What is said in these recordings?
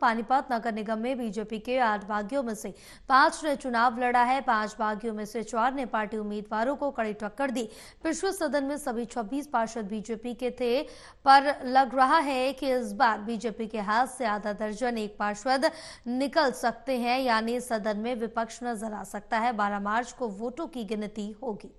पानीपत नगर निगम में बीजेपी के 8 बागियों में से 5 ने चुनाव लड़ा है। 5 बागियों में से 4 ने पार्टी उम्मीदवारों को कड़ी टक्कर दी। पिछले सदन में सभी 26 पार्षद बीजेपी के थे, पर लग रहा है कि इस बार बीजेपी के हाथ से आधा दर्जन एक पार्षद निकल सकते हैं, यानी सदन में विपक्ष नजर आ सकता है। 12 मार्च को वोटों की गिनती होगी।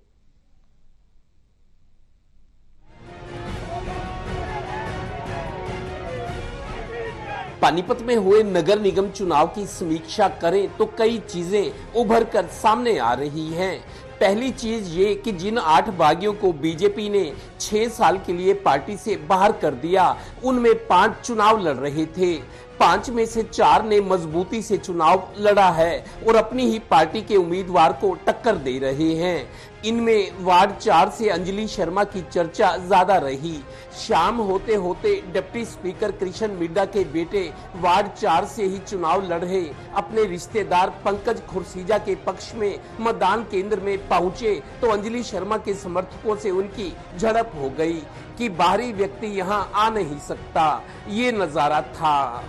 पानीपत में हुए नगर निगम चुनाव की समीक्षा करें तो कई चीजें उभर कर सामने आ रही हैं। पहली चीज ये कि जिन 8 बागियों को बीजेपी ने 6 साल के लिए पार्टी से बाहर कर दिया, उनमें 5 चुनाव लड़ रहे थे। 5 में से 4 ने मजबूती से चुनाव लड़ा है और अपनी ही पार्टी के उम्मीदवार को टक्कर दे रहे हैं। इनमें वार्ड 4 से अंजलि शर्मा की चर्चा ज्यादा रही। शाम होते होते डिप्टी स्पीकर कृष्ण मिड्डा के बेटे वार्ड 4 से ही चुनाव लड़ रहे अपने रिश्तेदार पंकज खुर्सीजा के पक्ष में मतदान केंद्र में पहुंचे तो अंजलि शर्मा के समर्थकों से उनकी झड़प हो गई कि बाहरी व्यक्ति यहां आ नहीं सकता। ये नजारा था।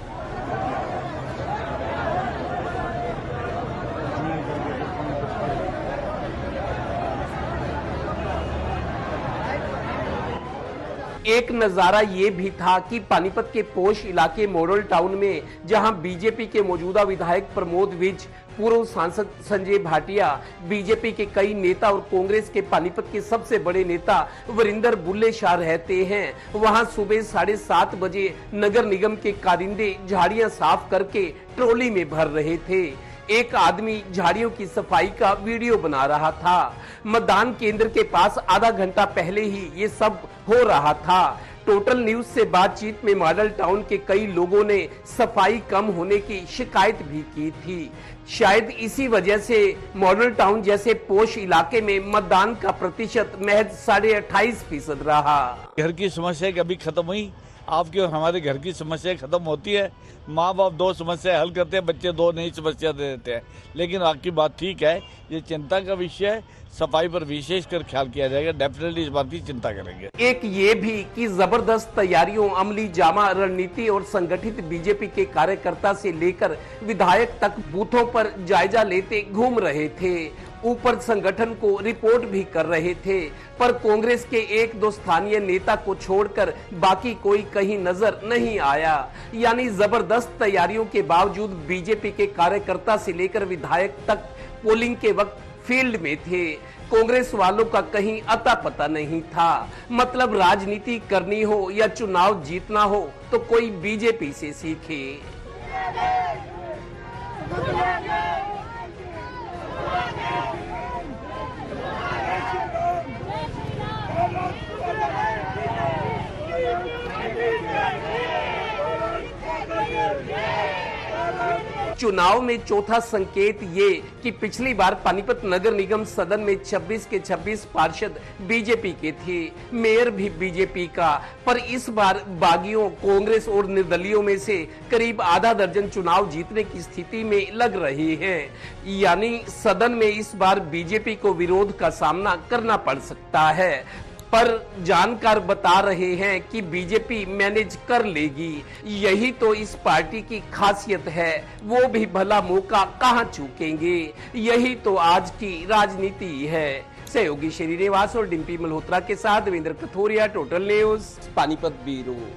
एक नजारा ये भी था कि पानीपत के पोश इलाके मॉडल टाउन में जहां बीजेपी के मौजूदा विधायक प्रमोद विज, पूर्व सांसद संजय भाटिया, बीजेपी के कई नेता और कांग्रेस के पानीपत के सबसे बड़े नेता वरिंदर बुल्ले शाह रहते हैं, वहां सुबह 7:30 बजे नगर निगम के कारिंदे झाड़ियां साफ करके ट्रॉली में भर रहे थे। एक आदमी झाड़ियों की सफाई का वीडियो बना रहा था। मतदान केंद्र के पास आधा घंटा पहले ही ये सब हो रहा था। टोटल न्यूज से बातचीत में मॉडल टाउन के कई लोगों ने सफाई कम होने की शिकायत भी की थी। शायद इसी वजह से मॉडल टाउन जैसे पोश इलाके में मतदान का प्रतिशत महज 28.5% रहा। घर की समस्या कभी खत्म हुई? आपके और हमारे घर की समस्या खत्म होती है। माँ बाप 2 समस्या हल करते हैं, बच्चे 2 नई समस्या दे देते हैं। लेकिन आपकी बात ठीक है, ये चिंता का विषय है। सफाई पर विशेष कर ख्याल किया जाएगा। डेफिनेटली इस बात की चिंता करेंगे। एक ये भी कि जबरदस्त तैयारियों, अमली जामा, रणनीति और संगठित बीजेपी के कार्यकर्ता से लेकर विधायक तक बूथों पर जायजा लेते घूम रहे थे। ऊपर संगठन को रिपोर्ट भी कर रहे थे, पर कांग्रेस के 1-2 स्थानीय नेता को छोड़कर बाकी कोई कहीं नजर नहीं आया। यानी जबरदस्त तैयारियों के बावजूद बीजेपी के कार्यकर्ता से लेकर विधायक तक पोलिंग के वक्त फील्ड में थे। कांग्रेस वालों का कहीं अता पता नहीं था। मतलब राजनीति करनी हो या चुनाव जीतना हो तो कोई बीजेपी से सीखे। चुनाव में चौथा संकेत ये कि पिछली बार पानीपत नगर निगम सदन में 26 के 26 पार्षद बीजेपी के थे, मेयर भी बीजेपी का, पर इस बार बागियों, कांग्रेस और निर्दलियों में से करीब आधा दर्जन चुनाव जीतने की स्थिति में लग रहे हैं। यानी सदन में इस बार बीजेपी को विरोध का सामना करना पड़ सकता है, पर जानकार बता रहे हैं कि बीजेपी मैनेज कर लेगी। यही तो इस पार्टी की खासियत है, वो भी भला मौका कहां चूकेंगे। यही तो आज की राजनीति है। सहयोगी श्रीनिवास और डिम्पी मल्होत्रा के साथ Devendra Kathoria, total news, Panipat bureau.